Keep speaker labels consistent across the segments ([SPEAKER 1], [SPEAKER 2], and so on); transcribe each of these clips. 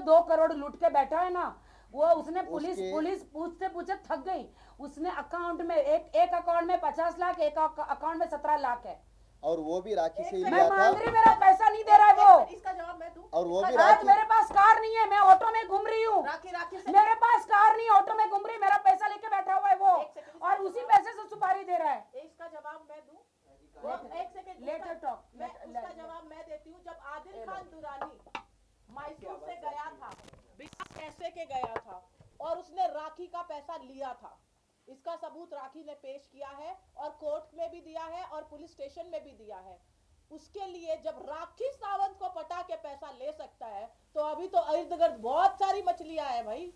[SPEAKER 1] 2 करोड़ लूट के बैठा है ना, वो उसने पुलिस पूछते पूछते थक गई। उसने अकाउंट में एक अकाउंट में 50 लाख, एक अकाउंट में 17 लाख है।
[SPEAKER 2] और वो भी राखी से ही
[SPEAKER 1] मैं
[SPEAKER 2] लिया था।
[SPEAKER 1] मांग रही, मेरा पैसा नहीं दे रहा है वो।
[SPEAKER 3] इसका जवाब मैं दूं?
[SPEAKER 2] और वो भी
[SPEAKER 1] आज
[SPEAKER 2] राखी,
[SPEAKER 1] मेरे पास कार नहीं है, मैं ऑटो में घूम रही हूँ। मेरे पास कार नहीं, ऑटो में घूम रही, मेरा पैसा लेके बैठा हुआ है वो, और उसी पैसे से सुपारी दे रहा है।
[SPEAKER 3] इसका जवाब मैं दूं? एक सेकंड,
[SPEAKER 1] लेटर टॉक।
[SPEAKER 3] उसका जवाब मैं देती हूँ। जब आदिल खान दुरानी मैसूर से गया था, बिना पैसे के गया था, और उसने राखी का पैसा लिया था, इसका सबूत राखी ने पेश किया है, और कोर्ट में भी दिया है और पुलिस स्टेशन में भी दिया है। उसके लिए जब राखी सावंत को पटा के पैसा ले सकता है, तो अभी तो इर्द गिर्द बहुत सारी मछलियां हैं भाई।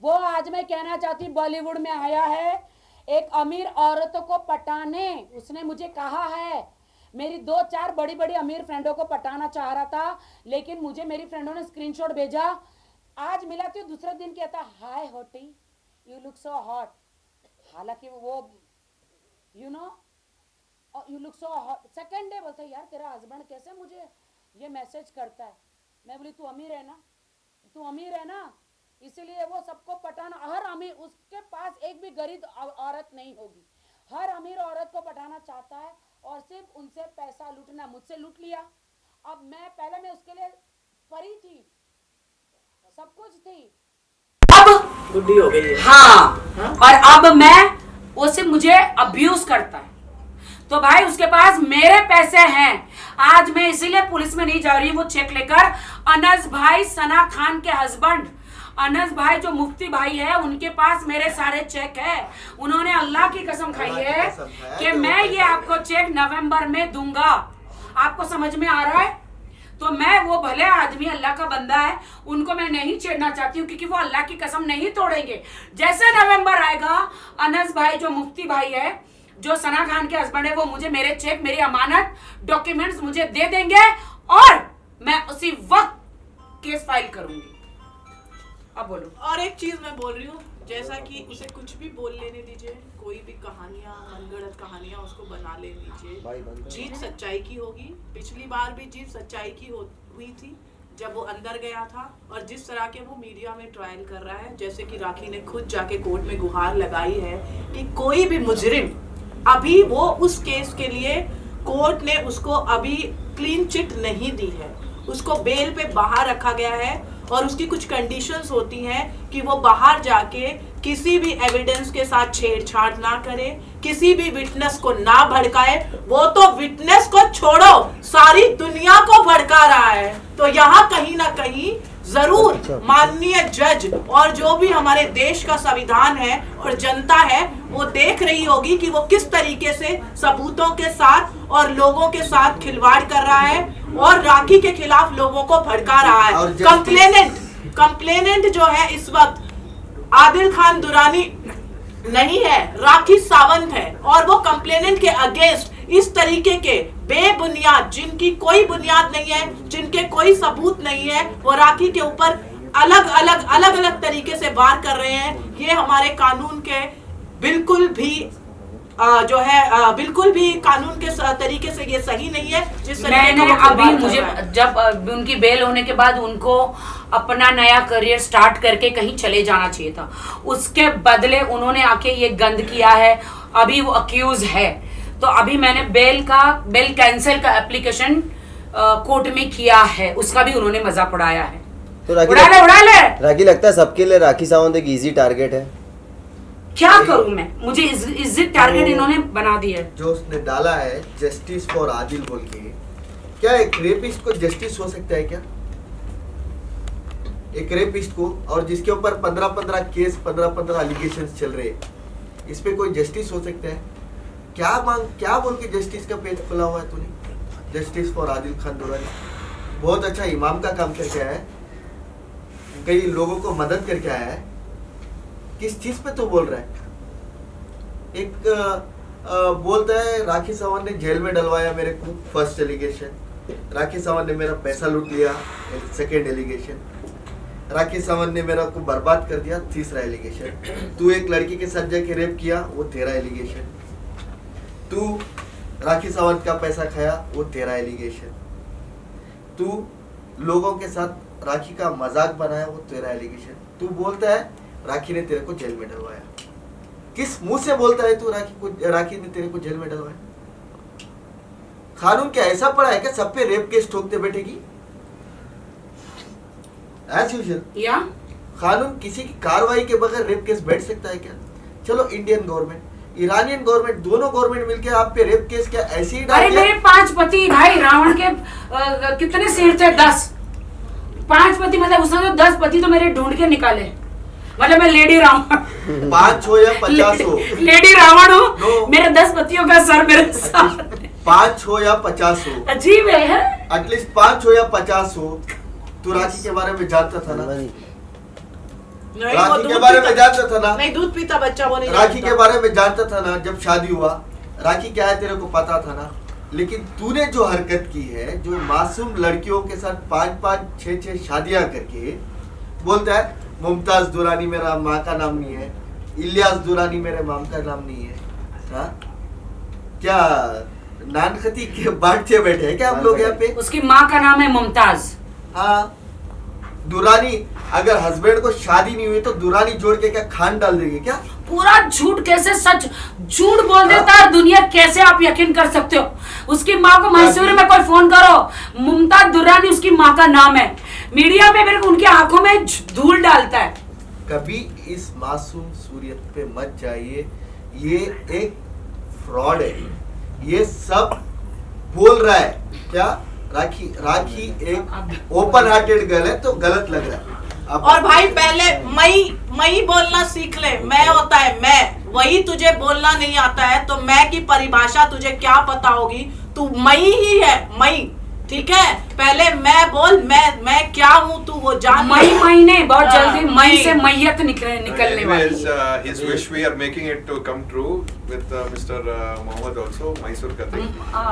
[SPEAKER 1] वो आज मैं कहना चाहती, बॉलीवुड में आया है एक अमीर औरतों को पटाने, उसने मुझे कहा है, मेरी 2-4 बड़ी बड़ी अमीर फ्रेंडों को पटाना चाह रहा था, लेकिन मुझे मेरी फ्रेंडों ने स्क्रीनशॉट भेजा। आज मिला तो दूसरे दिन कहता, हाय होटी, यू लुक सो हॉट। हालांकि वो you know you look so hot, second day बोलता, यार तेरा हस्बैंड कैसे मुझे ये मैसेज करता है। मैं बोली, तू अमीर है ना, तू अमीर है ना, इसीलिए वो सबको पटाना। हर अमीर, उसके पास एक भी गरीब औरत नहीं होगी, हर अमीर औरत को पटाना चाहता है, और सिर्फ उनसे पैसा लूटना। मुझसे लूट लिया। अब मैं पहले मैं उसके लिए परी थी, सब कुछ थी, अब
[SPEAKER 4] बुढ़ी हो गई है।
[SPEAKER 1] हाँ, और अब मैं, वो सिर्फ मुझे अब्यूज करता है। तो भाई उसके पास मेरे पैसे हैं। आज मैं इसीलिए पुलिस में नहीं जा रही हूँ वो चेक लेकर। अनस भाई, सना खान के हस्बैंड अनस भाई जो मुफ्ती भाई है, उनके पास मेरे सारे चेक है। उन्होंने अल्लाह की कसम खाई है कि मैं ये आपको चेक नवंबर में दूंगा। आपको समझ में आ रहा है? तो मैं, वो भले आदमी अल्लाह का बंदा है, उनको मैं नहीं छेड़ना चाहती हूँ, क्योंकि वो अल्लाह की कसम नहीं तोड़ेंगे। जैसे नवंबर आएगा, अनस भाई जो मुफ्ती भाई है, जो सना खान के हस्बैंड है, वो मुझे मेरे चेक, मेरी अमानत, डॉक्यूमेंट्स मुझे दे देंगे, और मैं उसी वक्त केस फाइल करूंगी। अब बोलो।
[SPEAKER 3] और एक चीज मैं बोल रही हूँ, जैसा कि उसे कुछ भी बोल लेने दीजिए, कोई भी कहानियां, मनगढ़ंत कहानियां उसको बना ले दीजिए। जीत सच्चाई की होगी। पिछली बार भी जीत सच्चाई की हुई थी, जब वो अंदर गया था। और जिस तरह के वो मीडिया में ट्रायल कर रहा है, जैसे कि राखी ने खुद जाके कोर्ट में गुहार लगाई है कि कोई भी मुजरिम, अभी वो उस केस के लिए कोर्ट ने उसको अभी क्लीन चिट नहीं दी है, उसको बेल पे बाहर रखा गया है, और उसकी कुछ कंडीशंस होती हैं कि वो बाहर जाके किसी भी एविडेंस के साथ छेड़छाड़ ना करे, किसी भी विटनेस को ना भड़काए। वो तो विटनेस को छोड़ो, सारी दुनिया को भड़का रहा है। तो यहाँ कहीं ना कहीं जरूर माननीय जज और जो भी हमारे देश का संविधान है और जनता है, वो देख रही होगी कि वो किस तरीके से सबूतों के साथ और लोगों के साथ खिलवाड़ कर रहा है, और राखी के खिलाफ लोगों को भड़का रहा है। कंप्लेनेंट जो है इस वक्त आदिल खान दुरानी नहीं है, राखी सावंत है, और वो कंप्लेनेंट के अगेंस्ट इस तरीके के बेबुनियाद, जिनकी कोई बुनियाद नहीं है, जिनके कोई सबूत नहीं है, वो राखी के ऊपर अलग अलग तरीके से वार कर रहे हैं। ये हमारे कानून के बिल्कुल भी जो है बिल्कुल भी कानून के तरीके से ये सही नहीं है। जिस
[SPEAKER 1] मैंने अभी, मुझे जब उनकी बेल होने के बाद उनको अपना नया करियर स्टार्ट करके कहीं चले जाना चाहिए था, उसके बदले उन्होंने आके ये गंद किया है। अभी वो अक्यूज है, तो अभी मैंने बेल कैंसिल का एप्लीकेशन कोर्ट में किया है, उसका भी उन्होंने मजा उड़ाया है।
[SPEAKER 2] तो
[SPEAKER 1] उड़ा ले।
[SPEAKER 2] राखी लगता है सबके लिए राखी सावंत एक इजी टारगेट है।
[SPEAKER 1] क्या करूं मैं, मुझे इजी टारगेट इन्होंने बना दिया है।
[SPEAKER 5] जो उसने डाला है जस्टिस फॉर आदिल बोल के, क्या एक रेपिस्ट को जस्टिस हो सकता है क्या? एक रेपिस्ट को, और जिसके ऊपर 15-15 केस, 15-15 एलिगेशंस चल रहे, इस पे कोई जस्टिस हो सकता है क्या बोल के जस्टिस का पेज खुला हुआ है तूने? जस्टिस फॉर आदिल खान दुरानी बहुत अच्छा इमाम का काम करके आया है, कई लोगों को मदद करके आया है। किस चीज पे तो बोल रहा है? एक बोलता है राखी सावंत ने जेल में डलवाया मेरे को, फर्स्ट एलिगेशन। राखी सावंत ने मेरा पैसा लूट लिया, सेकेंड एलिगेशन। राखी सावंत ने मेरा को बर्बाद कर दिया, तीसरा एलिगेशन। तू एक लड़की के साथ जाके रेप किया, वो तेरा एलिगेशन। तू राखी सावंत का पैसा खाया, वो तेरा एलिगेशन। तू लोगों के साथ राखी का मजाक बनाया, वो तेरा एलिगेशन। तू बोलता है राखी ने तेरे को जेल में डलवाया। किस मुंह से बोलता है तू राखी ने तेरे को जेल में डलवाया? कानून क्या ऐसा पड़ा है क्या सब पे रेप केस ठोकते बैठेगी? एज यूजुअल
[SPEAKER 1] या
[SPEAKER 5] कानून किसी की कार्रवाई के बगैर रेप केस बैठ सकता है क्या? चलो इंडियन गवर्नमेंट, ईरानियन गवर्नमेंट, दोनों गवर्नमेंट मिलकर आप पे रेप केस क्या ऐसे ही डाल
[SPEAKER 1] अरे
[SPEAKER 5] दिया?
[SPEAKER 1] मेरे 5 पति भाई, रावण के कितने सिर थे? 10। 5 पति मतलब उसने तो 10 पति तो मेरे ढूंढ के निकाले। मतलब मैं लेडी रावण
[SPEAKER 5] 5 हो या 50 हो,
[SPEAKER 1] लेडी रावण हूँ।
[SPEAKER 5] No.
[SPEAKER 1] मेरे 10 पतियों का सर मेरे साथ।
[SPEAKER 5] 5 हो या 50 हो,
[SPEAKER 1] अजीब है।
[SPEAKER 5] एटलीस्ट 5 हो या 50 हो, तू राखी के बारे में जानता था ना?
[SPEAKER 3] नहीं, वो
[SPEAKER 5] राखी
[SPEAKER 3] दूध
[SPEAKER 5] के बारे में
[SPEAKER 3] पीता-
[SPEAKER 5] जानता था ना?
[SPEAKER 3] नहीं, दूध पीता बच्चा वो नहीं
[SPEAKER 5] राखी
[SPEAKER 3] जानता।
[SPEAKER 5] के बारे में जानता था ना? जब शादी हुआ राखी क्या है तेरे को पता था ना? लेकिन तूने जो हरकत की है, जो मासूम लड़कियों के साथ 5-5, 6-6 शादियां करके बोलता है मुमताज दुरानी मेरा माँ का नाम नहीं है, इलियास दुरानी मेरे माम का नाम नहीं है। हाँ? क्या नानखती के बांटते बैठे हैं क्या हम लोग यहाँ पे?
[SPEAKER 1] उसकी माँ का नाम है मुमताज।
[SPEAKER 5] हाँ, दुरानी अगर हस्बैंड को शादी नहीं हुई तो दुरानी जोड़ के क्या खान डाल देंगे क्या?
[SPEAKER 1] पूरा झूठ कैसे सच झूठ बोल देता है दुनिया, कैसे आप यकीन कर सकते हो? उसकी माँ को मैसूर में कोई फोन करो, मुमताज दुरानी उसकी माँ का नाम है। मीडिया में मेरे को उनकी आंखों में धूल डालता है।
[SPEAKER 5] कभी इस मासूम सूरियत पे मत जाइए, ये एक फ्रॉड है। ये सब बोल रहा है क्या? राखी एक ओपन हार्टेड गर्ल है तो गलत लग रहा है। अब
[SPEAKER 3] और भाई पहले मई बोलना सीख ले। मैं होता है मैं, वही तुझे बोलना नहीं आता है तो मैं की परिभाषा तुझे क्या पता होगी? तू मई ही है, मई, ठीक है? पहले मैं बोल, मैं क्या हूँ तू वो जान।
[SPEAKER 1] मई महीने बहुत
[SPEAKER 3] हाँ,
[SPEAKER 1] जल्दी मई से मैयत निकलने वाली
[SPEAKER 4] Anyways,
[SPEAKER 1] है।
[SPEAKER 4] his wish we are making it to come true with Mr. Mohammed also, Mysore का thing।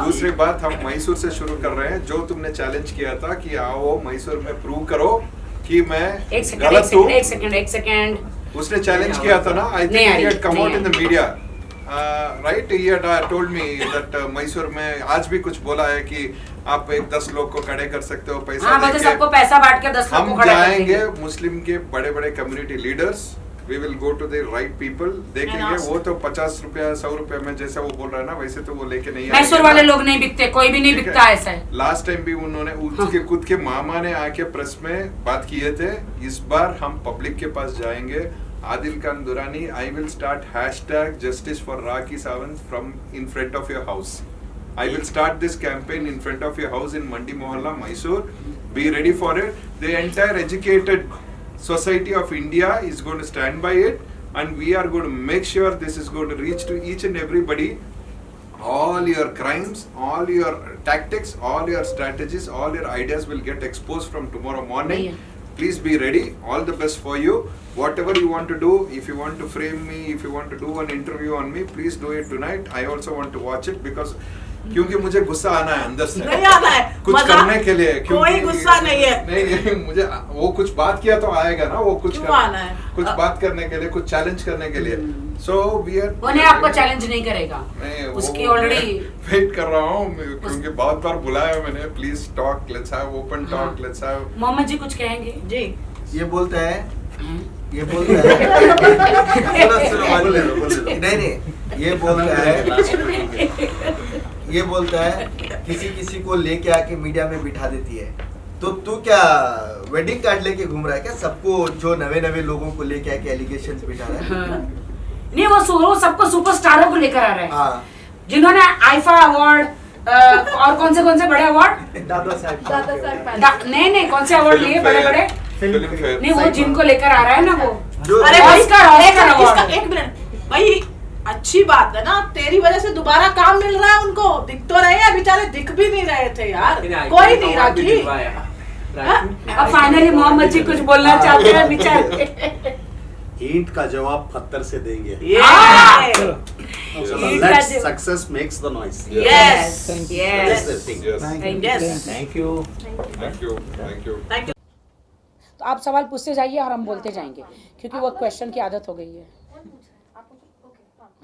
[SPEAKER 4] दूसरी बात, हम मैसूर से शुरू कर रहे हैं। जो तुमने चैलेंज किया था कि आओ मैसूर में प्रूव करो कि मैं गलत हूँ,
[SPEAKER 1] एक सेकंड।
[SPEAKER 4] उसने चैलेंज किया था ना? I
[SPEAKER 1] नहीं
[SPEAKER 4] think
[SPEAKER 1] आ
[SPEAKER 4] he
[SPEAKER 1] रही,
[SPEAKER 4] had come
[SPEAKER 1] नहीं
[SPEAKER 4] out
[SPEAKER 1] uh
[SPEAKER 4] in the media, right? He had told me that Mysore में आज भी कुछ बोला है कि आप 10 लोग को खड़े कर सकते हो पैसा
[SPEAKER 1] हाँ, मतलब
[SPEAKER 4] लेके।
[SPEAKER 1] सबको पैसा बांट के 10 लोग
[SPEAKER 4] हम
[SPEAKER 1] को खड़ा कर
[SPEAKER 4] जाएंगे
[SPEAKER 1] देंगे।
[SPEAKER 4] मुस्लिम के बड़े बड़े community leaders, we will go to the right people, देखेंगे। वो तो 50 रुपया 100 रुपया में जैसा वो बोल रहा है ना, वैसे तो वो लेके नहीं
[SPEAKER 1] मैसूर वाले लोग नहीं बिकते, कोई भी नहीं बिकता ऐसा है।
[SPEAKER 4] लास्ट टाइम भी उन्होंने उसके खुद के मामा ने आके प्रेस में बात किए थे। इस बार हम पब्लिक के पास जाएंगे। Adil Khan Durrani, I will start hashtag justice for Rakhi Sawant from in front of your house. I will start this campaign in front of your house in Mandi Mohalla, Mysore. Be ready for it. The entire educated society of India is going to stand by it, and we are going to make sure this is going to reach to each and everybody. All your crimes, all your tactics, all your strategies, all your ideas will get exposed from tomorrow morning. Please be ready. All the best for you. Whatever you want to do, if you want to frame me, if you want to do an interview on me, please do it tonight. I also want to watch it because क्योंकि मुझे गुस्सा आना है अंदर से,
[SPEAKER 3] नहीं आना है
[SPEAKER 4] कुछ
[SPEAKER 3] मजा-
[SPEAKER 4] करने के लिए।
[SPEAKER 3] कोई गुस्सा नहीं है।
[SPEAKER 4] नहीं, मुझे वो कुछ बात किया तो आएगा ना, वो कुछ
[SPEAKER 3] क्यों आना है?
[SPEAKER 4] कुछ बात करने के लिए, कुछ चैलेंज करने के लिए। सो वी आर,
[SPEAKER 1] वो नहीं आपको चैलेंज नहीं करेगा, उसकी ऑलरेडी
[SPEAKER 4] वेट कर रहा हूँ क्योंकि बहुत बार बुलाया मैंने। Please talk, let's have open talk, let's have.
[SPEAKER 1] Mohammad ji कुछ कहेंगे?
[SPEAKER 3] जी।
[SPEAKER 5] ये बोलता है सुनो, नहीं, ये बोलता है किसी को लेके आके मीडिया में बिठा देती है। तो तू क्या वेडिंग कार्ड लेके घूम रहा है क्या? सबको जो नवे लोगों को लेके आके एलिगेशंस बिठा रहा है?
[SPEAKER 1] हाँ। नहीं, वो सबको सुपरस्टारों को लेकर आ रहा है।
[SPEAKER 5] हाँ,
[SPEAKER 1] जिन्होंने आईफा अवार्ड और कौन से बड़े अवार्ड, नहीं कौन से अवार्ड लिए बड़े
[SPEAKER 4] फिल्म फेयर।
[SPEAKER 1] नहीं, वो जिनको लेकर आ रहा है ना वो
[SPEAKER 5] जो
[SPEAKER 3] अरे
[SPEAKER 1] ऑस्कर अवार्ड।
[SPEAKER 3] एक मिनट भाई, अच्छी बात है ना, तेरी वजह से दोबारा काम मिल रहा है उनको। दिख तो रहे हैं, बेचारे दिख भी नहीं रहे थे यार, कोई नहीं राखी।
[SPEAKER 1] अब फाइनली मोहम्मद जी कुछ बोलना चाहते हैं बेचारे।
[SPEAKER 6] ईंट का जवाब पत्थर से देंगे। Success makes the noise.
[SPEAKER 3] Yes
[SPEAKER 1] yes
[SPEAKER 6] thank you.
[SPEAKER 4] Thank you.
[SPEAKER 1] तो आप सवाल पूछते जाइए और हम बोलते जाएंगे, क्योंकि वो क्वेश्चन की आदत हो गई है।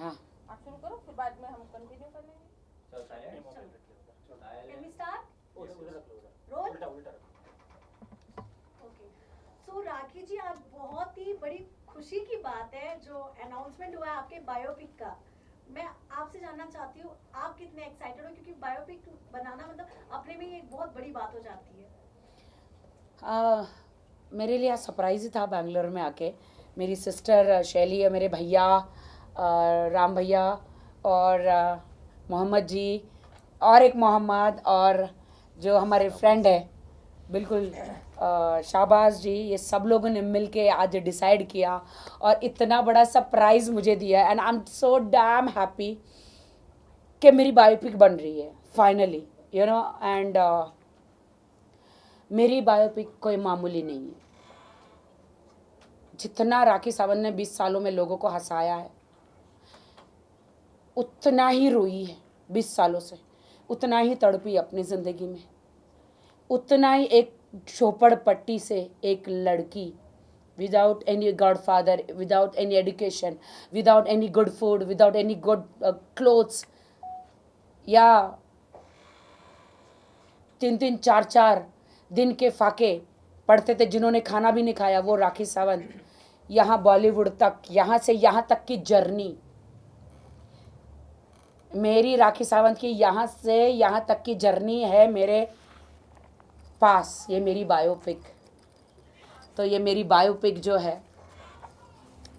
[SPEAKER 1] हाँ,
[SPEAKER 7] आप शुरू करो, फिर बाद में हम कंटिन्यू कर लेंगे। Can we start? Roll.
[SPEAKER 8] सो राखी जी, आज बहुत ही बड़ी खुशी की बात है जो अनाउंसमेंट हुआ है आपके बायोपिक का। मैं आपसे जानना चाहती हूँ आप कितने एक्साइटेड हो, क्योंकि बायोपिक बनाना मतलब अपने में ही एक बहुत बड़ी बात हो जाती है।
[SPEAKER 1] मेरे लिए आज सरप्राइज ही था बेंगलोर में आके। मेरी सिस्टर शैली और मेरे भैया राम भैया और मोहम्मद जी और एक मोहम्मद और जो हमारे फ्रेंड है बिल्कुल शाहबाज जी, ये सब लोगों ने मिल के आज डिसाइड किया और इतना बड़ा सरप्राइज़ मुझे दिया। And I am so damn happy कि मेरी बायोपिक बन रही है फाइनली, यू नो। एंड मेरी बायोपिक कोई मामूली नहीं है। जितना राखी सावंत ने 20 सालों में लोगों को हंसाया है, उतना ही रोई है 20 सालों से, उतना ही तड़पी अपनी ज़िंदगी में, उतना ही एक झोपड़पट्टी से एक लड़की without any godfather, without any education, without any good food, without any good clothes, या 3-3, 4-4 दिन के फाके पढ़ते थे, जिन्होंने खाना भी नहीं खाया, वो राखी सावंत यहाँ बॉलीवुड तक, यहाँ से यहाँ तक की जर्नी मेरी राखी सावंत की यहाँ से यहाँ तक की जर्नी है मेरे पास। ये मेरी बायोपिक, तो ये मेरी बायोपिक जो है,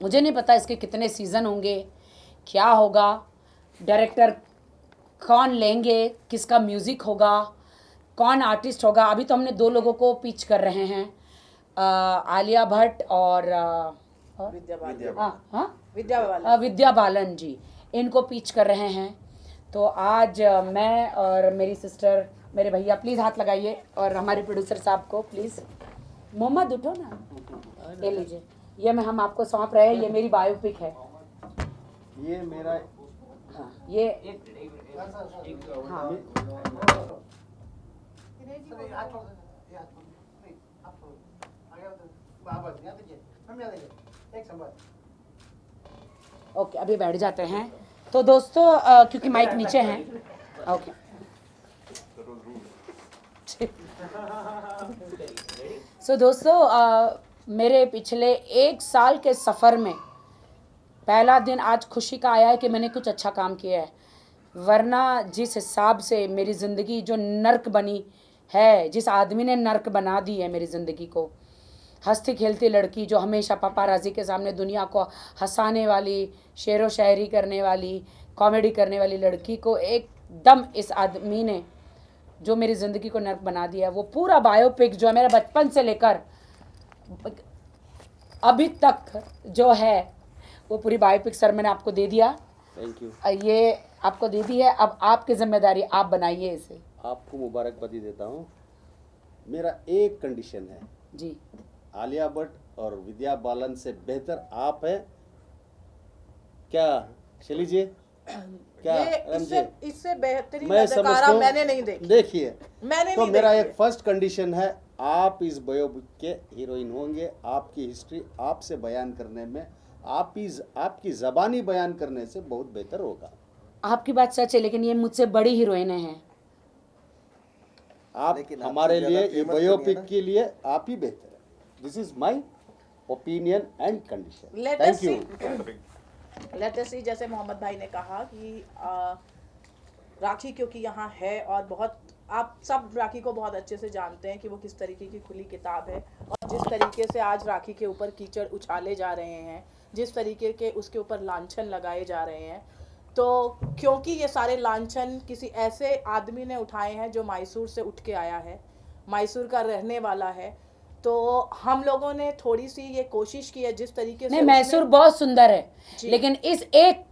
[SPEAKER 1] मुझे नहीं पता इसके कितने सीज़न होंगे, क्या होगा, डायरेक्टर कौन लेंगे, किसका म्यूज़िक होगा, कौन आर्टिस्ट होगा। अभी तो हमने 2 लोगों को पिच कर रहे हैं, आलिया भट्ट और विद्या बालन जी, इनको पिच कर रहे हैं। तो आज मैं और मेरी सिस्टर, मेरे भैया, प्लीज़ हाथ लगाइए, और हमारे प्रोड्यूसर साहब को प्लीज़, मोहम्मद उठो ना, ले लीजिए, ये मैं हम आपको सौंप रहे हैं। ये मेरी बायोपिक है,
[SPEAKER 6] ये मेरा,
[SPEAKER 1] हाँ ये हाँ ओके, अभी बैठ जाते हैं। तो दोस्तों क्योंकि माइक नीचे हैं, ओके सो दोस्तों मेरे पिछले 1 साल के सफ़र में पहला दिन आज खुशी का आया है कि मैंने कुछ अच्छा काम किया है, वरना जिस हिसाब से मेरी ज़िंदगी जो नर्क बनी है, जिस आदमी ने नर्क बना दी है मेरी ज़िंदगी को, हंसती खेलती लड़की जो हमेशा पापाराज़ी के सामने दुनिया को हंसाने वाली, शेरो शायरी करने वाली, कॉमेडी करने वाली लड़की को एकदम इस आदमी ने जो मेरी ज़िंदगी को नर्क बना दिया है। वो पूरा बायोपिक जो है मेरा बचपन से लेकर अभी तक जो है, वो पूरी बायोपिक सर मैंने आपको दे दिया।
[SPEAKER 6] Thank you.
[SPEAKER 1] ये आपको दे दी है, अब आपकी जिम्मेदारी, आप बनाइए इसे।
[SPEAKER 6] आपको मुबारकबादी देता हूँ। मेरा एक कंडीशन है
[SPEAKER 1] जी,
[SPEAKER 6] आलिया भट्ट और विद्या बालन से बेहतर आप है क्या शैली जी? क्या
[SPEAKER 3] इससे बेहतरीन
[SPEAKER 6] मैं
[SPEAKER 3] अदाकारा मैंने नहीं देखी।
[SPEAKER 6] देखिए,
[SPEAKER 3] मैंने
[SPEAKER 6] तो
[SPEAKER 3] नहीं
[SPEAKER 6] मेरा
[SPEAKER 3] देखी।
[SPEAKER 6] एक फर्स्ट कंडीशन है, आप इस बायोपिक के हीरोइन होंगे। आपकी हिस्ट्री आपसे बयान करने में, आपकी ज़बानी बयान करने से बहुत बेहतर होगा।
[SPEAKER 1] आपकी बात सच है, लेकिन ये मुझसे बड़ी हीरोइनें हैं।
[SPEAKER 6] आप हमारे लिए, ये बायोपिक के लिए आप ही बेहतर है। This is my opinion and condition. Thank you.
[SPEAKER 3] Let us see, जैसे मोहम्मद भाई ने कहा कि राखी क्योंकि यहाँ है, और बहुत आप सब राखी को बहुत अच्छे से जानते हैं कि वो किस तरीके की खुली किताब है, और जिस तरीके से आज राखी के ऊपर कीचड़ उछाले जा रहे हैं, जिस तरीके के उसके ऊपर लांछन लगाए जा रहे हैं, तो क्योंकि ये सारे लांछन किसी ऐसे आदमी ने उठाए हैं जो मैसूर से उठ के आया है, मैसूर का रहने वाला है, तो हम लोगों ने थोड़ी सी ये कोशिश की है जिस तरीके से।
[SPEAKER 1] नहीं, मैसूर बहुत सुंदर है, लेकिन इस एक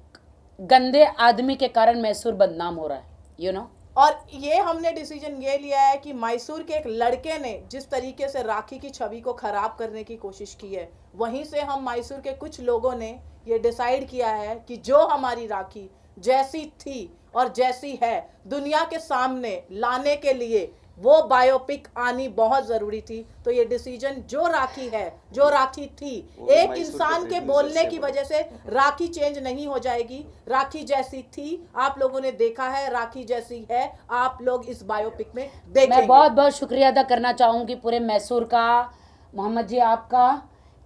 [SPEAKER 1] गंदे आदमी के कारण मैसूर बदनाम हो रहा है, यू नो।
[SPEAKER 3] और ये हमने डिसीजन ये लिया है कि मैसूर के एक लड़के ने जिस तरीके से राखी की छवि को खराब करने की कोशिश की है, वहीं से हम मैसूर के कुछ लोगों ने ये डिसाइड किया है कि जो हमारी राखी जैसी थी और जैसी है दुनिया के सामने लाने के लिए वो बायोपिक आनी बहुत ज़रूरी थी। तो ये डिसीजन, जो राखी है, जो राखी थी, एक इंसान के बोलने की वजह से राखी चेंज नहीं हो जाएगी। राखी जैसी थी, आप लोगों ने देखा है, राखी जैसी है, आप लोग इस बायोपिक में देखेंगे।
[SPEAKER 1] मैं बहुत बहुत शुक्रिया अदा करना चाहूँगी पूरे मैसूर का, मोहम्मद जी आपका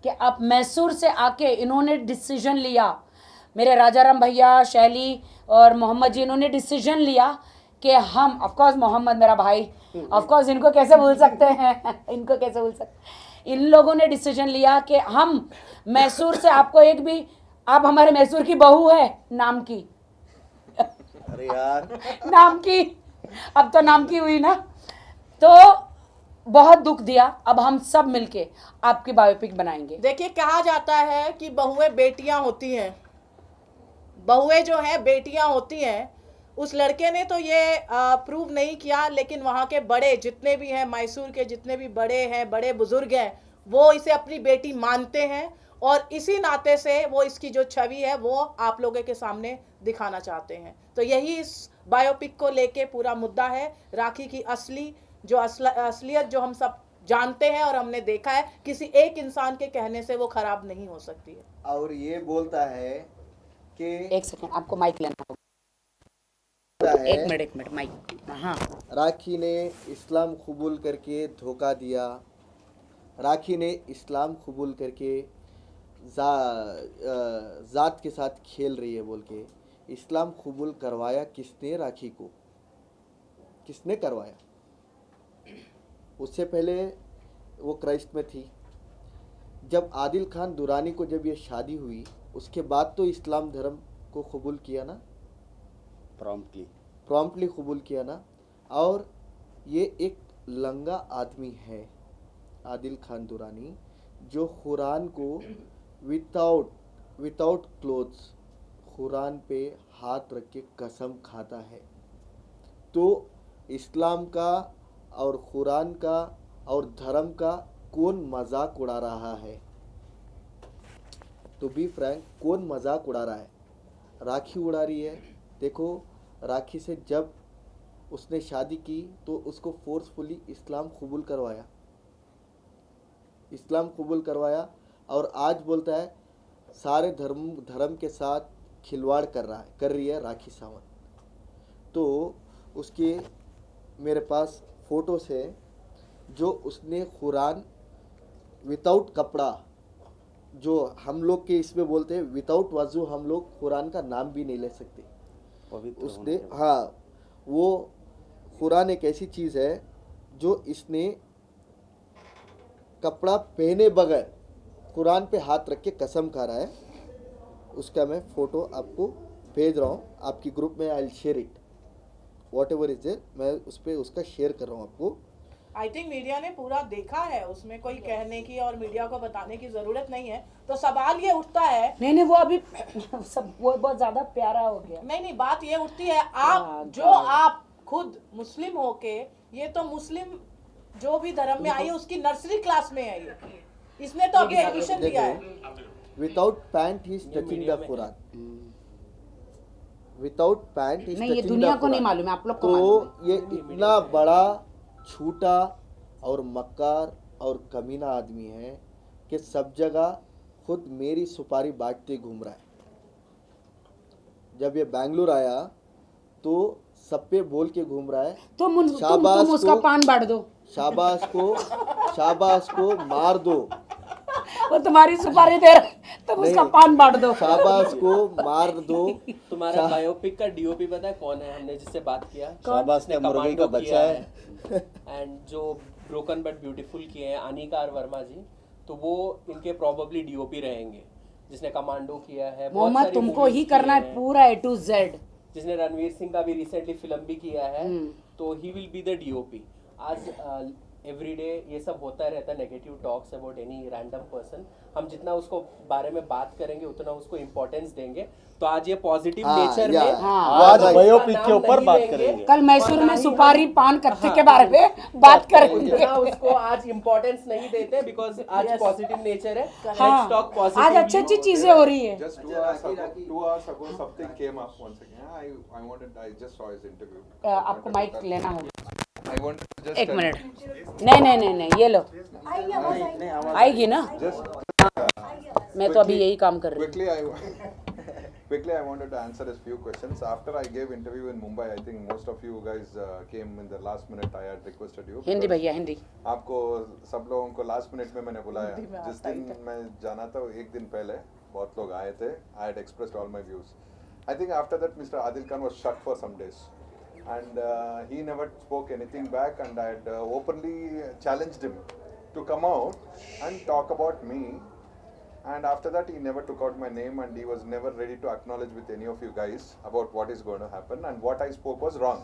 [SPEAKER 1] कि आप मैसूर से आके इन्होंने डिसीजन लिया, मेरे राजाराम भैया, शैली और मोहम्मद जी, इन्होंने डिसीजन लिया कि हम, ऑफ कोर्स मोहम्मद मेरा भाई, ऑफ कोर्स इनको कैसे भूल सकते हैं इनको कैसे भूल सकते, इन लोगों ने डिसीजन लिया कि हम मैसूर से आपको एक भी, आप हमारे मैसूर की बहू है नाम की
[SPEAKER 2] अरे यार
[SPEAKER 1] नाम की, अब तो नाम की हुई ना, तो बहुत दुख दिया। अब हम सब मिलके आपकी बायोपिक बनाएंगे।
[SPEAKER 3] देखिए, कहा जाता है कि बहुएं बेटियां होती हैं, बहुएं जो है बेटियां होती हैं। उस लड़के ने तो ये प्रूव नहीं किया, लेकिन वहाँ के बड़े जितने भी हैं, मैसूर के जितने भी बड़े हैं, बड़े बुजुर्ग हैं, वो इसे अपनी बेटी मानते हैं और इसी नाते से वो इसकी जो छवि है वो आप लोगों के सामने दिखाना चाहते हैं। तो यही इस बायोपिक को लेके पूरा मुद्दा है। राखी की असली जो असलियत जो हम सब जानते हैं और हमने देखा है, किसी एक इंसान के कहने से वो खराब नहीं हो सकती है।
[SPEAKER 5] और ये बोलता है कि
[SPEAKER 1] एक सेकंड, आपको माइक लेना होगा। एक मिनट माइक। हाँ,
[SPEAKER 5] राखी ने इस्लाम कबूल करके धोखा दिया, राखी ने इस्लाम कबूल करके ज़ात के साथ खेल रही है बोल के इस्लाम कबूल करवाया किसने? राखी को किसने करवाया? उससे पहले वो क्राइस्ट में थी। जब आदिल खान दुरानी को जब ये शादी हुई उसके बाद तो इस्लाम धर्म को कबूल किया ना, प्रॉम्प्टली कबूल किया ना। और ये एक लंगा आदमी है आदिल खान दुरानी, जो कुरान को विदाउट क्लोथ्स कुरान पे हाथ रख के कसम खाता है। तो इस्लाम का और कुरान का और धर्म का कौन मजाक उड़ा रहा है? तो बी फ्रैंक, कौन मजाक उड़ा रहा है? राखी उड़ा रही है। देखो, राखी से जब उसने शादी की तो उसको फोर्सफुली इस्लाम कबूल करवाया और आज बोलता है सारे धर्म के साथ खिलवाड़ कर रही है राखी सावंत। तो उसके मेरे पास फ़ोटोस है जो उसने कुरान विदाउट कपड़ा, जो हम लोग के इसमें बोलते हैं विदाउट वजू हम लोग कुरान का नाम भी नहीं ले सकते। उसने, हाँ, वो कुरान एक ऐसी चीज़ है जो इसने कपड़ा पहने बगैर कुरान पे हाथ रख के कसम खा रहा है। उसका मैं फ़ोटो आपको भेज रहा हूँ आपकी ग्रुप में। I share it, what ever is it, मैं उस पर उसका शेयर कर रहा हूँ आपको।
[SPEAKER 3] आई थिंक मीडिया ने पूरा देखा है, उसमें कोई कहने की और मीडिया को बताने की जरूरत नहीं है। तो सवाल ये उठता है,
[SPEAKER 1] नहीं वो अभी सब वो बहुत ज्यादा प्यारा हो गया।
[SPEAKER 3] नहीं बात ये उठती है, आप खुद मुस्लिम होके, ये तो मुस्लिम जो भी धर्म में आई है उसकी नर्सरी क्लास में है ये, इसने तो अभी एडमिशन दिया है।
[SPEAKER 5] Without pant he is touching the Quran, without pant ही
[SPEAKER 1] नहीं, ये दुनिया को नहीं मालूम है, आप लोग को
[SPEAKER 5] तो
[SPEAKER 1] मालूम है।
[SPEAKER 5] ये इतना बड़ा झूठा और मक्कार और कमीना आदमी है कि सब जगह खुद मेरी सुपारी बांटते घूम रहा है। जब ये बेंगलुरु आया तो सब पे बोल के घूम रहा है,
[SPEAKER 1] तुम उसका पान बांट दो,
[SPEAKER 5] शाबाश को मार दो,
[SPEAKER 1] वो तुम्हारी सुपारी दे रहा, तुम उसका पान बांट दो,
[SPEAKER 5] शाबाश को मार दो।
[SPEAKER 9] तुम्हारा बायोपिक का डीओपी पता है कौन है? हमने जिससे बात किया,
[SPEAKER 2] शाबाश ने मुर्गी का बच्चा है
[SPEAKER 9] एंड जो ब्रोकन बट ब्यूटीफुल किए हैं अनिकार वर्मा जी, तो वो इनके प्रोबेबली डीओपी रहेंगे। जिसने कमांडो किया है,
[SPEAKER 1] मोहम्मद तुमको ही करना है पूरा A to Z।
[SPEAKER 9] जिसने रणवीर सिंह का भी रिसेंटली फिल्म भी किया है, तो he will be the DOP. आज एवरीडे ये सब होता रहता है, negative talks about any random person. हम जितना उसको बारे में बात करेंगे उतना उसको इम्पोर्टेंस देंगे। तो आज ये पॉजिटिव नेचर में
[SPEAKER 6] आज बायोपिक के ऊपर बात करेंगे।
[SPEAKER 1] कल मैसूर में सुपारी पान कत्थे के बारे में बात करेंगे।
[SPEAKER 9] उसको आज इम्पोर्टेंस नहीं देते बिकॉज आज पॉजिटिव नेचर है।
[SPEAKER 1] हाँ, आज अच्छी अच्छी चीजें हो रही है।
[SPEAKER 4] Just 2 hours ago something came up once again. I just saw his interview.
[SPEAKER 1] आपको माइक लेना होगा।
[SPEAKER 4] I wanted to just
[SPEAKER 1] एक
[SPEAKER 4] tell
[SPEAKER 1] मिनट, नहीं, ये लो, आएगी ना। मैं तो अभी यही काम कर रही हूँ।
[SPEAKER 4] quickly quickly I wanted to answer a few questions. After I gave interview in Mumbai, I think most of you guys came in the last minute. I had requested you.
[SPEAKER 1] Hindi
[SPEAKER 4] because
[SPEAKER 1] भैया हिंदी
[SPEAKER 4] आपको सब लोगों को last minute में मैंने बुलाया. जिस दिन मैं जाना था एक दिन पहले बहुत लोग आए थे. I had expressed all my views. I think after that Mr. Adil Khan was shut for some days, and he never spoke anything back. And I had openly challenged him to come out and talk about me. And after that, he never took out my name, and he was never ready to acknowledge with any of you guys about what is going to happen, and what I spoke was wrong.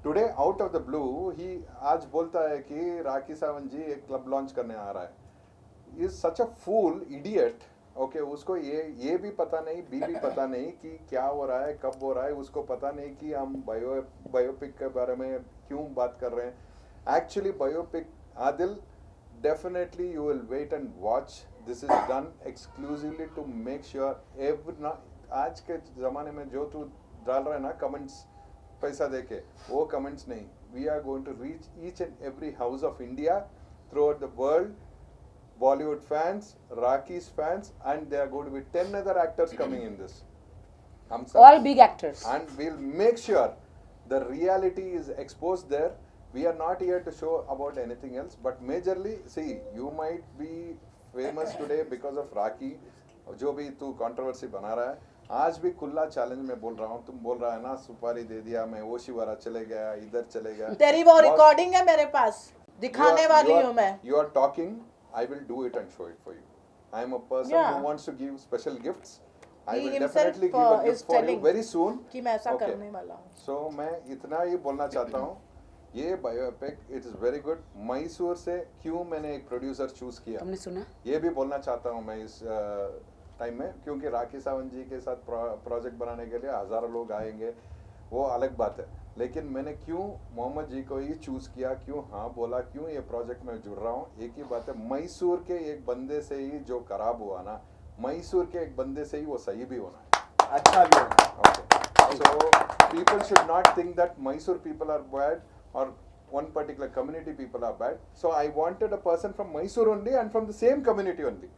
[SPEAKER 4] Today, out of the blue, he आज बोलता है कि राखी सावंत जी एक club launch करने आ रहा है. He is such a fool, idiot. Okay, उसको ये भी पता नहीं, भी पता नहीं कि क्या हो रहा है, कब हो रहा है. उसको पता नहीं कि हम बायोपिक के बारे में क्यों बात कर रहे हैं. Actually, biopic Adil, definitely you will wait and watch. This is done exclusively to make sure आज के ज़माने में जो तू डाल रहा है ना कमेंट्स पैसा देके, वो कमेंट्स नहीं. We are going to reach each and every house of India throughout the world. Bollywood fans, Rocky's fans, and there are going to be 10 other actors coming in this.
[SPEAKER 1] all big actors.
[SPEAKER 4] And we'll make sure the reality is exposed there. We are not here to show about anything else, but majorly, see, you might be famous today because of Rocky, जो भी तू controversy बना रहा है. आज भी खुला challenge में बोल रहा हूँ. तुम बोल रहा है ना सुपारी दे दिया, मैं ओशिवारा चले गया, इधर चले गया.
[SPEAKER 3] तेरी वो रिकॉर्डिंग है मेरे पास, दिखाने वाली हूँ मैं.
[SPEAKER 4] You are talking, I will do it and show it for you. I am a person who wants to give special gifts. I will definitely give a gift for you very soon.
[SPEAKER 3] कि मैं ऐसा करने वाला हूँ.
[SPEAKER 4] So मैं इतना ही बोलना चाहता हूँ. ये biopic it is very good. Mysore से क्यों मैंने एक प्रोड्यूसर चूज किया,
[SPEAKER 1] तुमने सुना?
[SPEAKER 4] ये भी बोलना चाहता हूँ मैं इस टाइम में, क्योंकि राखी सावंत जी के साथ प्रोजेक्ट बनाने के लिए हजारों लोग आएंगे, वो अलग बात है. लेकिन मैंने क्यों मोहम्मद जी को ही चूज किया, क्यों हाँ बोला, क्यों ये प्रोजेक्ट में जुड़ रहा हूँ, एक ही बात है. मैसूर के एक बंदे से ही जो खराब हुआ ना, मैसूर के एक बंदे से ही वो सही भी होना है, अच्छा भी होना है. So people should not think that Mysore people are bad or one particular community people are bad. So I wanted a person from Mysore only and from the same community only.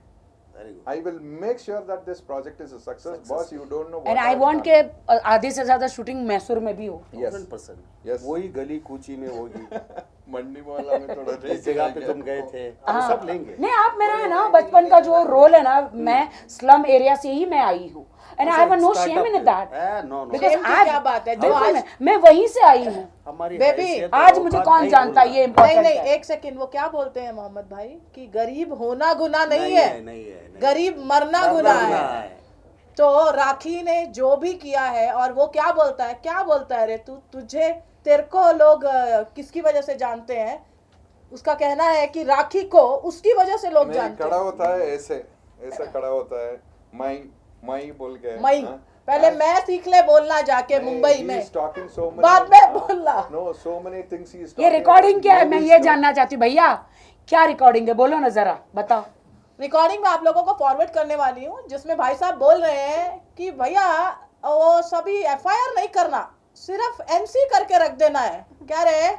[SPEAKER 2] Very good.
[SPEAKER 4] I will make sure that this project is a success. Boss, you don't know what
[SPEAKER 1] And I
[SPEAKER 4] I've
[SPEAKER 1] want
[SPEAKER 4] done.
[SPEAKER 1] के आधे से ज्यादा shooting Mysore में भी हो.
[SPEAKER 4] Yes.
[SPEAKER 2] 100%.
[SPEAKER 4] Yes.
[SPEAKER 2] वही गली कूची में होगी.
[SPEAKER 4] मंडी मोहल्ला में थोड़ा
[SPEAKER 2] जिस जगह पे तुम गए थे, हम सब लेंगे.
[SPEAKER 1] नहीं, आप मेरा है ना बचपन का जो रोल है ना, मैं स्लम एरिया से ही मैं आई हूँ. And I have no shame in that.
[SPEAKER 2] No.
[SPEAKER 1] Because
[SPEAKER 3] Shame की क्या बात है? जो
[SPEAKER 1] बिल्कुल
[SPEAKER 3] आज
[SPEAKER 1] मैं वहीं से आई हूँ.
[SPEAKER 2] हमारी
[SPEAKER 3] बेबी,
[SPEAKER 2] हैसियत
[SPEAKER 1] आज
[SPEAKER 2] और
[SPEAKER 1] मुझे
[SPEAKER 2] बात
[SPEAKER 1] कौन
[SPEAKER 2] नहीं
[SPEAKER 1] जानता है,
[SPEAKER 2] बोलना.
[SPEAKER 1] ये इम्पोर्टेंट
[SPEAKER 3] नहीं,
[SPEAKER 1] है.
[SPEAKER 3] एक सेकंड, वो क्या बोलते हैं मोहम्मद भाई कि गरीब होना गुनाह नहीं
[SPEAKER 2] नहीं
[SPEAKER 3] है,
[SPEAKER 2] है, नहीं है.
[SPEAKER 3] गरीब मरना गुनाह है. तो राखी ने जो भी किया है, और वो क्या बोलता है रे तुझे, तेरे को लोग किसकी वजह से जानते हैं. उसका कहना है कि राखी को उसकी वजह से लोग जानते
[SPEAKER 4] खड़ा
[SPEAKER 3] हैं.
[SPEAKER 4] होता है ऐसे खड़ा होता है, मई बोल के.
[SPEAKER 3] मई पहले मैं सीख ले बोलना जाके मुंबई में,
[SPEAKER 4] बाद
[SPEAKER 3] बाद में बोलना.
[SPEAKER 4] No, so many things he is
[SPEAKER 1] ये
[SPEAKER 4] talking
[SPEAKER 1] रिकॉर्डिंग
[SPEAKER 4] about.
[SPEAKER 1] क्या है, मैं
[SPEAKER 4] Nobody's
[SPEAKER 1] ये
[SPEAKER 4] know.
[SPEAKER 1] जानना चाहती हूँ. भैया क्या रिकॉर्डिंग है, बोलो ना जरा, बताओ.
[SPEAKER 3] रिकॉर्डिंग में आप लोगों को फॉरवर्ड करने वाली हूँ, जिसमें भाई साहब बोल रहे हैं कि भैया वो सभी एफआईआर नहीं करना, सिर्फ एमसी करके रख देना है. क्या रे,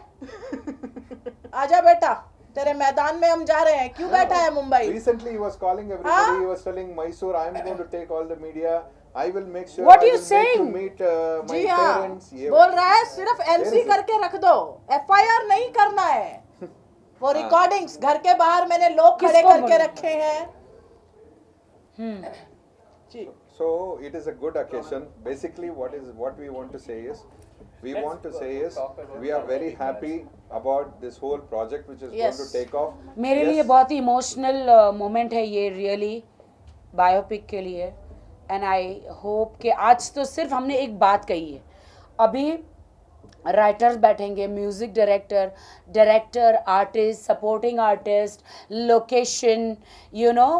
[SPEAKER 3] आजा बेटा, तेरे मैदान में हम जा रहे हैं. क्यों बैठा है Mumbai?
[SPEAKER 4] Recently he was calling everybody. He was telling Mysore, I am going to take all the media. I will make sure.
[SPEAKER 1] What
[SPEAKER 4] I
[SPEAKER 1] you
[SPEAKER 4] will make
[SPEAKER 1] saying?
[SPEAKER 4] you meet my
[SPEAKER 3] जी हाँ,
[SPEAKER 4] parents. ये
[SPEAKER 3] बोल रहा है सिर्फ MC करके रख दो, FIR नहीं करना है. वो रिकॉर्डिंग्स घर के बाहर मैंने लोग खड़े
[SPEAKER 1] किसको
[SPEAKER 3] करके
[SPEAKER 1] बोला?
[SPEAKER 3] रखे हैं. जी.
[SPEAKER 4] So it is a good occasion. Basically, what we want to say is, we are very happy about this whole project which is
[SPEAKER 3] Yes.
[SPEAKER 4] going to take off.
[SPEAKER 1] मेरे लिए
[SPEAKER 4] Yes.
[SPEAKER 1] बहुत ही इमोशनल मोमेंट है ये, really biopic के लिए. And I hope कि आज तो सिर्फ हमने एक बात कही है. अभी राइटर्स बैठेंगे, music director, artist, supporting artist, location, you know,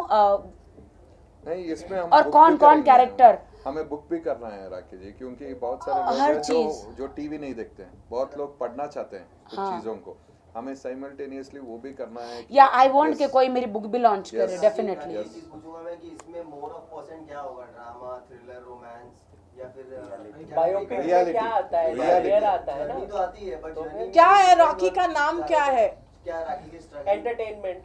[SPEAKER 4] नहीं, इसमें हम
[SPEAKER 1] और
[SPEAKER 4] book
[SPEAKER 1] कौन
[SPEAKER 4] भी
[SPEAKER 1] कौन
[SPEAKER 4] करेंगे.
[SPEAKER 1] कैरेक्टर.
[SPEAKER 4] हमें बुक भी करना है राखी जी, क्योंकि बहुत सारे लोग
[SPEAKER 1] हर
[SPEAKER 4] हैं
[SPEAKER 1] चीज़.
[SPEAKER 4] जो टीवी नहीं देखते हैं. बहुत लोग पढ़ना चाहते हैं कुछ
[SPEAKER 1] हाँ.
[SPEAKER 4] चीजों को. हमें साइमल्टेनियसली वो भी करना है.
[SPEAKER 1] या आई वांट
[SPEAKER 4] Yes.
[SPEAKER 1] कि कोई मेरी बुक भी लॉन्च करे,
[SPEAKER 4] Yes.
[SPEAKER 1] डेफिनेटली.
[SPEAKER 2] एक चीज पूछूंगा मैं कि इसमें मोर ऑफ परसेंट क्या होगा, ड्रामा, थ्रिलर, रोमांस या फिर
[SPEAKER 9] बायोपिक में
[SPEAKER 4] Reality.
[SPEAKER 9] क्या आता है,
[SPEAKER 4] Reality.
[SPEAKER 9] कैरियर आता है
[SPEAKER 2] जर्नी
[SPEAKER 9] ना,
[SPEAKER 2] तो आती है, बट
[SPEAKER 9] तो
[SPEAKER 2] जर्नी
[SPEAKER 3] क्या है रॉकी का नाम क्या है?
[SPEAKER 2] क्या राखी के स्ट्रगल?
[SPEAKER 9] एंटरटेनमेंट.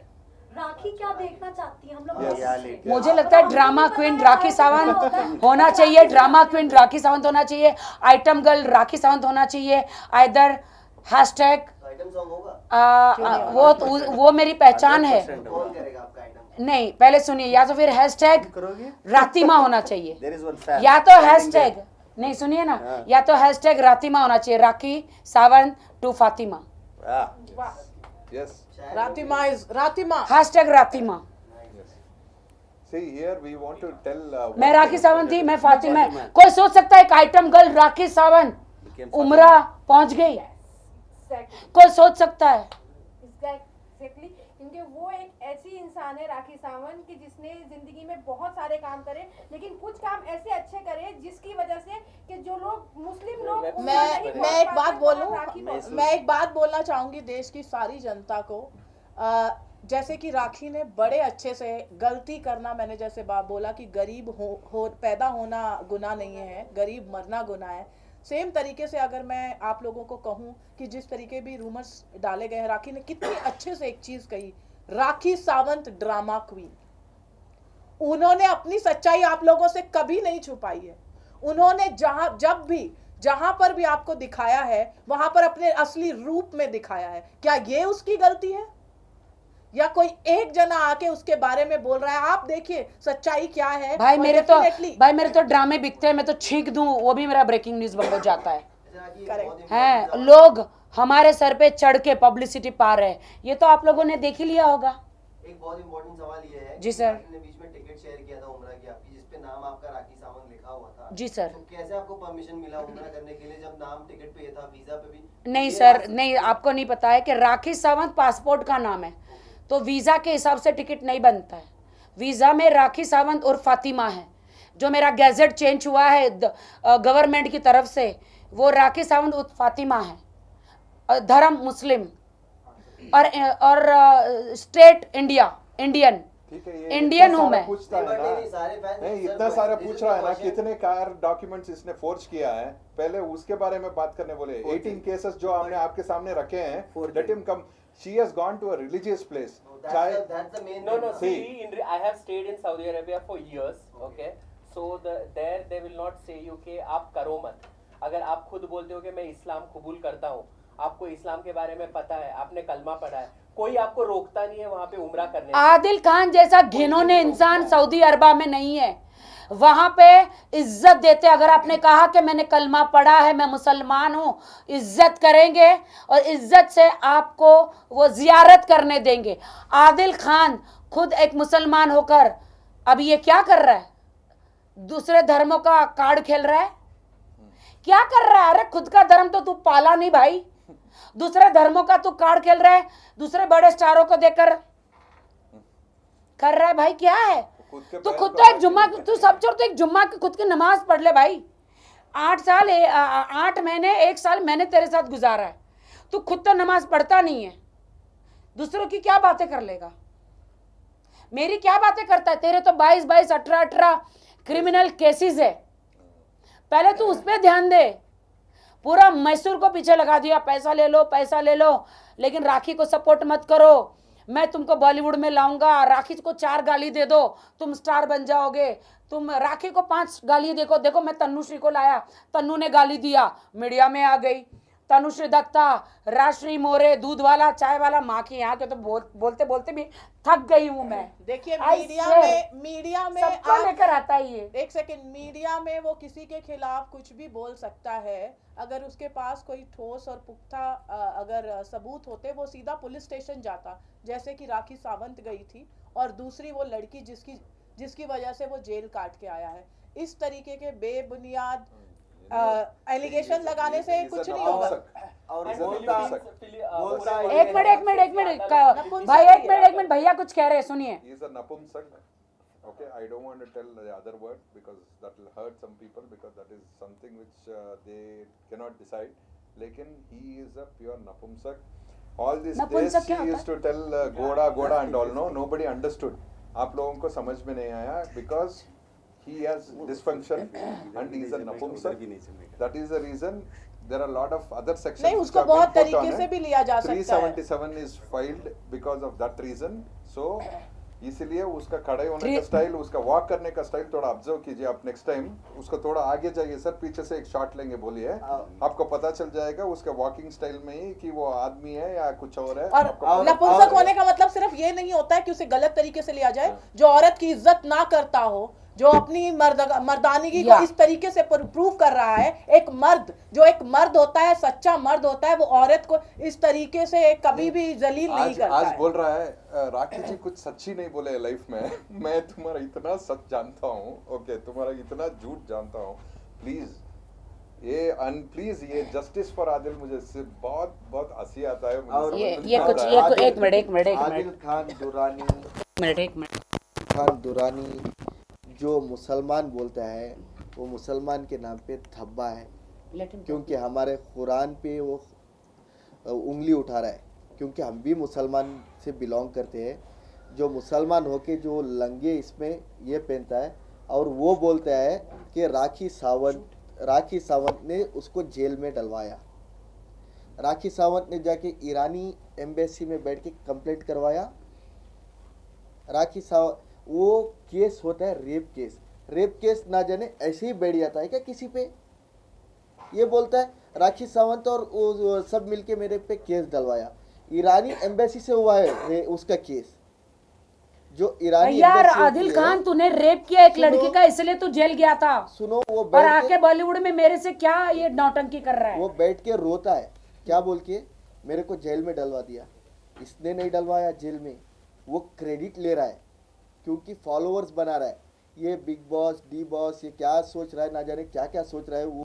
[SPEAKER 8] राखी क्या देखना चाहती है हम लोग
[SPEAKER 4] Yes.
[SPEAKER 8] reality।
[SPEAKER 1] मुझे लगता है ड्रामा क्वीन राखी सावंत होना चाहिए, ड्रामा क्वीन राखी सावंत होना चाहिए, आइटम गर्ल राखी सावंत होना चाहिए, आइदर हैशटैग
[SPEAKER 2] तो आइटम सॉन्ग होगा?
[SPEAKER 1] वो मेरी पहचान है।
[SPEAKER 2] कौन करेगा आपका आइटम?
[SPEAKER 1] नहीं, पहले सुनिए, या तो फिर हैशटैग
[SPEAKER 6] करोगे?
[SPEAKER 1] रातिमा होना चाहिए,
[SPEAKER 6] There is one fan.
[SPEAKER 1] या तो हैशटैग, नहीं सुनिए ना, या तो हैशटैग रातिमा होना चाहिए, Rakhi Sawant to Fatima,
[SPEAKER 6] Ah.
[SPEAKER 4] Yes.
[SPEAKER 3] Ratima
[SPEAKER 1] hashtag Ratima.
[SPEAKER 4] See here we want to tell.
[SPEAKER 1] मैं राखी सावंत थी, मैं फातिमा। कोई सोच सकता है एक आइटम गर्ल राखी सावंत उमरा पहुंच गई? कोई सोच सकता है?
[SPEAKER 7] एग्जैक्टली, क्योंकि वो एक ऐसी इंसान है राखी सावंत की जिसने जिंदगी में बहुत सारे काम करे, लेकिन कुछ काम ऐसे अच्छे करे जिसकी वजह से कि जो लोग मुस्लिम लोग उनको नहीं पहुंच
[SPEAKER 3] मैं एक बात
[SPEAKER 7] पाते,
[SPEAKER 3] बोलूं,
[SPEAKER 7] वहाँ राखी पहुंच-
[SPEAKER 3] मैं एक बात बोलना चाहूंगी देश की सारी जनता को। जैसे कि राखी ने बड़े अच्छे से, गलती करना, मैंने जैसे बात बोला कि गरीब हो पैदा होना गुनाह नहीं है, गरीब मरना गुनाह है। सेम तरीके से अगर मैं आप लोगों को कहूं कि जिस तरीके भी रूमर्स डाले गए हैं, राखी ने कितनी अच्छे से एक चीज कही, राखी सावंत ड्रामा क्वीन। उन्होंने अपनी सच्चाई आप लोगों से कभी नहीं छुपाई है। उन्होंने जहां पर भी आपको दिखाया है वहां पर अपने असली रूप में दिखाया है। क्या ये उसकी गलती है या कोई एक जना आके उसके बारे में बोल रहा है? आप देखिए सच्चाई क्या है।
[SPEAKER 1] भाई
[SPEAKER 3] और
[SPEAKER 1] मेरे
[SPEAKER 3] definitely-
[SPEAKER 1] तो ड्रामे बिकते हैं, मैं तो छींक दूं वो भी मेरा ब्रेकिंग न्यूज बन हो जाता है।
[SPEAKER 2] अच्छा, कि
[SPEAKER 3] Correct.
[SPEAKER 2] बहुत
[SPEAKER 1] हैं
[SPEAKER 2] important
[SPEAKER 1] लोग हमारे सर पे चढ़ के पब्लिसिटी पा रहे हैं, ये तो आप लोगों ने देख ही लिया होगा।
[SPEAKER 2] एक बहुत इंपॉर्टेंट सवाल ये है
[SPEAKER 1] जी
[SPEAKER 2] कि
[SPEAKER 1] सर।
[SPEAKER 2] आपने बीच में टिकट शेयर किया था उमरा की आपकी, जिसपे नाम आपका राखी सावंत लिखा हुआ था।
[SPEAKER 1] जी सर।
[SPEAKER 2] तो कैसे आपको परमिशन मिला उमरा करने के लिए जब नाम टिकट पे ये था, वीजा पे भी?
[SPEAKER 1] नहीं
[SPEAKER 2] ये
[SPEAKER 1] सर,
[SPEAKER 2] आप-
[SPEAKER 1] नहीं, आपको नहीं पता है कि राखी सावंत पासपोर्ट का नाम है, तो वीज़ा के हिसाब से टिकट नहीं बनता है। वीज़ा में राखी सावंत और फातिमा है। जो मेरा गैजेट चेंज हुआ है गवर्नमेंट की तरफ से, वो राखी सावंत और फातिमा है। धर्म मुस्लिम और स्टेट इंडियन
[SPEAKER 4] ठीक है, ये
[SPEAKER 1] इंडियन
[SPEAKER 4] इतना
[SPEAKER 1] हूँ
[SPEAKER 4] सारा
[SPEAKER 1] मैं।
[SPEAKER 4] पूछता है
[SPEAKER 2] नहीं,
[SPEAKER 4] ना।
[SPEAKER 2] नहीं, सारे fans-
[SPEAKER 4] नहीं,
[SPEAKER 2] सर,
[SPEAKER 4] इतना सारा
[SPEAKER 2] this is
[SPEAKER 4] पूछ रहा है
[SPEAKER 2] the
[SPEAKER 4] ना,
[SPEAKER 2] question.
[SPEAKER 4] कितने कार डॉक्यूमेंट्स इसने फोर्ज किया है, पहले उसके बारे में बात करने बोले। 18 केसेस जो हमने आपके सामने रखे हैं, let him come. She has gone to a religious place.
[SPEAKER 2] That's the main
[SPEAKER 9] No,
[SPEAKER 2] thing.
[SPEAKER 9] see, I have stayed in Saudi Arabia for years, okay? So there they will not say you कि आप करो मत। अगर आप खुद बोलते हो कि मैं इस्लाम कबूल करता हूँ, आपको इस्लाम के बारे में पता है, आपने कलमा पढ़ा है, कोई आपको रोकता नहीं है वहाँ पे उम्रा करने से।
[SPEAKER 1] आदिल खान जैसा घिनौने इंसान सऊदी अरबा में नहीं है। वहां पे इज्जत देते, अगर आपने कहा कि मैंने कलमा पढ़ा है, मैं मुसलमान हूं, इज्जत करेंगे और इज्जत से आपको वो जियारत करने देंगे। आदिल खान खुद एक मुसलमान होकर अब ये क्या कर रहा है? दूसरे धर्मों का कार्ड खेल रहा है, क्या कर रहा है? अरे खुद का धर्म तो तू पाला नहीं भाई, दूसरे धर्मों का तू कार्ड खेल रहा है, दूसरे बड़े स्टारों को देखकर कर रहा है भाई। क्या है तू खुद तो एक जुम्मा, तू सब छोड़, तो एक जुम्मा की खुद की नमाज पढ़ ले भाई। 8 महीने 1 साल मैंने तेरे साथ गुजारा है, तू खुद तो नमाज पढ़ता नहीं है, दूसरों की क्या बातें कर लेगा? मेरी क्या बातें करता है? तेरे तो 22, 18 क्रिमिनल केसेस है, पहले तू उस पर ध्यान दे। पूरा मैसूर को पीछे लगा दिया, पैसा ले लो, लेकिन राखी को सपोर्ट मत करो। मैं तुमको बॉलीवुड में लाऊंगा, राखी को 4 गाली दे दो, तुम स्टार बन जाओगे। तुम राखी को 5 गाली देखो मैं तनुश्री को लाया, तन्नू ने गाली दिया, मीडिया में आ गई। तनुश्री दत्ता, राजश्री मोरे, दूध वाला, चाय वाला, माँ की यहाँ के तो बोलते बोलते भी थक गई हूँ मैं।
[SPEAKER 3] देखिए
[SPEAKER 1] I
[SPEAKER 3] मीडिया में
[SPEAKER 1] सबको
[SPEAKER 3] आप-
[SPEAKER 1] लेकर आता है ये।
[SPEAKER 3] एक सेकंड, मीडिया में वो किसी के खिलाफ कुछ भी बोल सकता है, अगर उसके पास कोई ठोस और पुख्ता अगर सबूत होते, वो सीधा पुलिस स्टेशन जाता, जैसे कि राखी सावंत गई थी, और दूसरी वो लड़की जिसकी वजह से वो जेल काट के आया है। इस तरीके के बेबुनियाद एलिगेशन लगाने से कुछ नहीं होगा।
[SPEAKER 5] और
[SPEAKER 9] And
[SPEAKER 5] बोलता
[SPEAKER 9] बोलता है-
[SPEAKER 1] एक मिनट भाई, एक मिनट भैया कुछ कह रहे हैं, सुनिए।
[SPEAKER 4] He is a napumsak. Okay, I don't want to tell the other word because that will hurt some people, because that is something which they cannot decide. Lekin he is a pure napumsak. All these days
[SPEAKER 1] नपुंसक
[SPEAKER 4] he
[SPEAKER 1] क्या होता
[SPEAKER 4] used to tell goda and all. No, nobody understood. आप लोगों को समझ में नहीं आया because he has dysfunction and he is a napumsak. That is the reason there are a lot of other sections
[SPEAKER 3] नहीं,
[SPEAKER 4] which
[SPEAKER 3] उसको
[SPEAKER 4] have been
[SPEAKER 3] बहुत
[SPEAKER 4] put on
[SPEAKER 3] तरीके
[SPEAKER 4] it.
[SPEAKER 3] से भी लिया जा सकता है।
[SPEAKER 4] 377 is filed because of that reason. So इसीलिए उसका खड़े होने
[SPEAKER 1] Three-
[SPEAKER 4] का स्टाइल, उसका वॉक करने का स्टाइल थोड़ा ऑब्जर्व कीजिए आप नेक्स्ट टाइम। उसको थोड़ा आगे जाइए सर, पीछे से एक शॉट लेंगे, बोलिए, आपको पता चल जाएगा उसका वॉकिंग स्टाइल में ही कि वो आदमी है या कुछ और है।
[SPEAKER 3] और
[SPEAKER 4] आपको पता
[SPEAKER 3] नपुंसक
[SPEAKER 4] चल
[SPEAKER 3] होने का मतलब सिर्फ ये नहीं होता है कि उसे गलत तरीके से लिया जाए। जो औरत की इज्जत ना करता हो, जो अपनी मर्दानगी को
[SPEAKER 1] या।
[SPEAKER 3] इस तरीके से प्रूव कर रहा है, एक मर्द जो एक मर्द होता है, सच्चा मर्द होता है, वो औरत को इस तरीके से कभी भी जलील नहीं
[SPEAKER 4] आज
[SPEAKER 3] करता
[SPEAKER 4] आज
[SPEAKER 3] है।
[SPEAKER 4] बोल रहा है राखी जी कुछ सच्ची नहीं बोले लाइफ में। मैं तुम्हारा इतना सच जानता हूँ, ओके, तुम्हारा इतना झूठ जानता हूँ, प्लीज ये जस्टिस फॉर आदिल मुझे इससे बहुत बहुत हंसी आता है। मुझे
[SPEAKER 5] और
[SPEAKER 4] समझ
[SPEAKER 1] ये
[SPEAKER 4] में
[SPEAKER 1] ये
[SPEAKER 4] नहीं
[SPEAKER 1] कुछ
[SPEAKER 4] आता
[SPEAKER 1] ये
[SPEAKER 4] है।
[SPEAKER 1] कु- एक मिनट
[SPEAKER 5] आदिल खान दुरानी जो मुसलमान बोलता है, वो मुसलमान के नाम पे धब्बा है, क्योंकि हमारे कुरान पे वो उंगली उठा रहा है, क्योंकि हम भी मुसलमान से बिलोंग करते हैं। जो मुसलमान होके जो लंगे इसमें ये पहनता है, और वो बोलता है कि राखी सावंत ने उसको जेल में डलवाया। राखी सावंत ने जाके ईरानी एम्बेसी में बैठ के कंप्लेंट करवाया। राखी सावंत, वो केस होता है रेप केस ना जाने ऐसे ही बैठ जाता है क्या किसी पे। ये बोलता है राखी सावंत और वो सब मिलके मेरे पे केस डलवाया। ईरानी एम्बेसी से हुआ है उसका केस, जो ईरानी
[SPEAKER 1] यार
[SPEAKER 5] embassy
[SPEAKER 1] आदिल
[SPEAKER 5] होती है।
[SPEAKER 1] खान, तूने रेप किया एक
[SPEAKER 5] सुनो-
[SPEAKER 1] लड़की का, इसलिए तू जेल गया था,
[SPEAKER 5] सुनो, वो
[SPEAKER 1] और
[SPEAKER 5] बैठ
[SPEAKER 1] आके
[SPEAKER 5] के
[SPEAKER 1] बॉलीवुड में मेरे से क्या ये नौटंकी कर रहा है।
[SPEAKER 5] वो बैठ के रोता है, क्या बोल के मेरे को जेल में डलवा दिया। इसने नहीं डलवाया जेल में, वो क्रेडिट ले रहा है क्योंकि फॉलोअर्स बना रहा है। ये बिग बॉस, डी बॉस, ये क्या सोच रहा है, ना जाने क्या क्या सोच रहा है वो।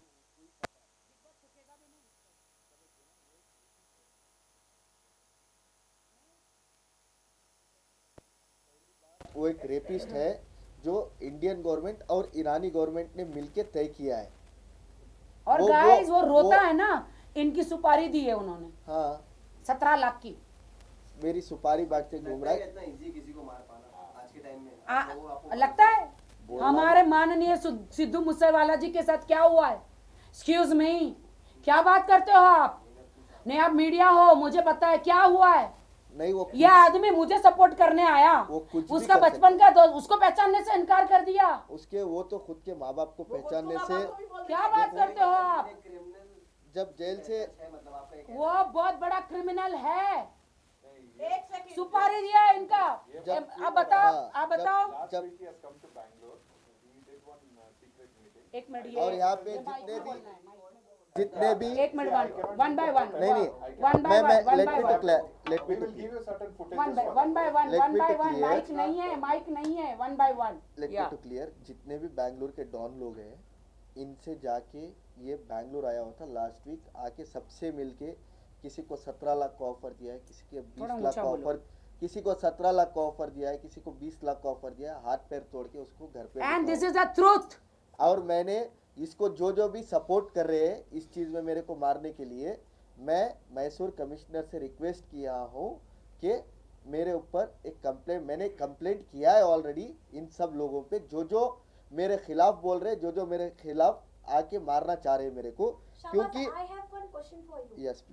[SPEAKER 5] वो एक रेपिस्ट है जो इंडियन गवर्नमेंट और ईरानी गवर्नमेंट ने मिलके तय किया है।
[SPEAKER 1] और
[SPEAKER 5] वो-
[SPEAKER 1] गाइस वो
[SPEAKER 5] वो-
[SPEAKER 1] रोता है ना, इनकी सुपारी दी है उन्होंने
[SPEAKER 5] हाँ,
[SPEAKER 1] 17 लाख की।
[SPEAKER 5] मेरी सुपारी बांटते घूम रहा है।
[SPEAKER 2] इतना इजी किसी को मार पाना आज के टाइम में। वो आपको
[SPEAKER 1] लगता है हमारे माननीय सिद्धू मूसेवाला जी के साथ क्या हुआ है? एक्सक्यूज मी, क्या बात करते हो आप? नहीं, आप मीडिया हो, मुझे पता है क्या हुआ है।
[SPEAKER 5] नहीं, वो
[SPEAKER 1] यह आदमी मुझे सपोर्ट करने आया,
[SPEAKER 5] वो कुछ भी
[SPEAKER 1] उसका
[SPEAKER 5] कर
[SPEAKER 1] बचपन का दोस्त, उसको पहचानने से इनकार कर दिया।
[SPEAKER 5] उसके वो तो खुद के माँ बाप को पहचानने से,
[SPEAKER 1] क्या बात करते हो आप?
[SPEAKER 5] जब जेल से
[SPEAKER 2] मतलब आपका एक
[SPEAKER 1] वो बहुत बड़ा क्रिमिनल है,
[SPEAKER 3] एक सेकंड,
[SPEAKER 1] सुपारी दिया है इनका।
[SPEAKER 5] जब-
[SPEAKER 1] आप बताओ,
[SPEAKER 5] हाँ,
[SPEAKER 1] आप बताओ।
[SPEAKER 5] जब
[SPEAKER 1] एक मिनट,
[SPEAKER 5] और
[SPEAKER 1] ये
[SPEAKER 5] यहाँ पे जितने भी
[SPEAKER 1] एक मिनट, वन बाय वन,
[SPEAKER 5] नहीं
[SPEAKER 1] वन बाय
[SPEAKER 5] मैं
[SPEAKER 1] one,
[SPEAKER 5] let
[SPEAKER 1] one
[SPEAKER 5] me
[SPEAKER 1] by
[SPEAKER 5] to clear, let me
[SPEAKER 4] We
[SPEAKER 5] to
[SPEAKER 4] will give you certain footages
[SPEAKER 1] one
[SPEAKER 4] for
[SPEAKER 1] one by one,
[SPEAKER 5] Let
[SPEAKER 1] one
[SPEAKER 5] me
[SPEAKER 1] by
[SPEAKER 5] to
[SPEAKER 1] one.
[SPEAKER 5] clear.
[SPEAKER 1] Mic नहीं है, one by one.
[SPEAKER 5] Let me to clear, जितने भी बैंगलोर के don लोग हैं, इनसे जाके ये बैंगलोर आया हुआ था लास्ट वीक, आके सबसे मिलके किसी को 17 लाख का ऑफर दिया है, किसी के 20
[SPEAKER 1] थोड़ा
[SPEAKER 5] लाख
[SPEAKER 1] ऊंचा
[SPEAKER 5] का
[SPEAKER 1] बोलो।
[SPEAKER 5] ऑफर, किसी को 17 लाख का ऑफर दिया है, किसी को 20 लाख का ऑफर दिया है, हाथ पैर तोड़ के उसको घर पे
[SPEAKER 1] एंड दिस
[SPEAKER 5] बिठाओ।
[SPEAKER 1] Is the truth.
[SPEAKER 5] और मैंने इसको जो भी सपोर्ट कर रहे हैं इस चीज़ में मेरे को मारने के लिए, मैं मैसूर कमिश्नर से रिक्वेस्ट किया हूँ कि मेरे ऊपर एक मैंने कंप्लेंट किया है ऑलरेडी इन सब लोगों पे, जो मेरे खिलाफ बोल रहे, जो मेरे खिलाफ आके मारना चाह रहे हैं मेरे को, क्योंकि
[SPEAKER 8] I have one question for you.
[SPEAKER 5] Yes please.